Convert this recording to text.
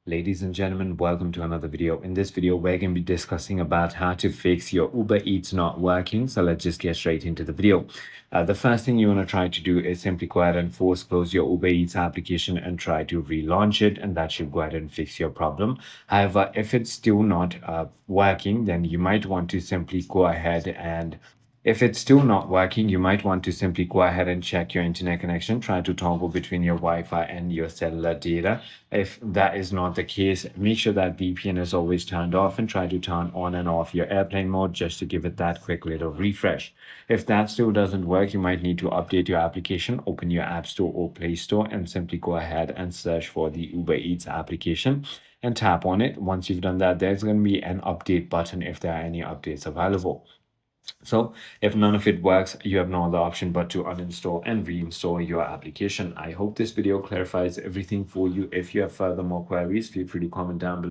Ladies and gentlemen, welcome to another video. In this video, we're going to be discussing about how to fix your Uber Eats not working. So let's just get straight into the video. The first thing you want to try to do is simply go ahead and force close your Uber Eats application and try to relaunch it, and that should go ahead and fix your problem. However, if it's still not working, then you might want to simply go ahead and if it's still not working, you might want to simply go ahead and check your internet connection, try to toggle between your Wi-Fi and your cellular data. If that is not the case, make sure that VPN is always turned off and try to turn on and off your airplane mode just to give it that quick little refresh. If that still doesn't work, you might need to update your application, open your App Store or Play Store and simply go ahead and search for the Uber Eats application and tap on it. Once you've done that, there's going to be an update button if there are any updates available. So if none of it works, you have no other option but to uninstall and reinstall your application. I hope this video clarifies everything for you. If you have further more queries, feel free to comment down below.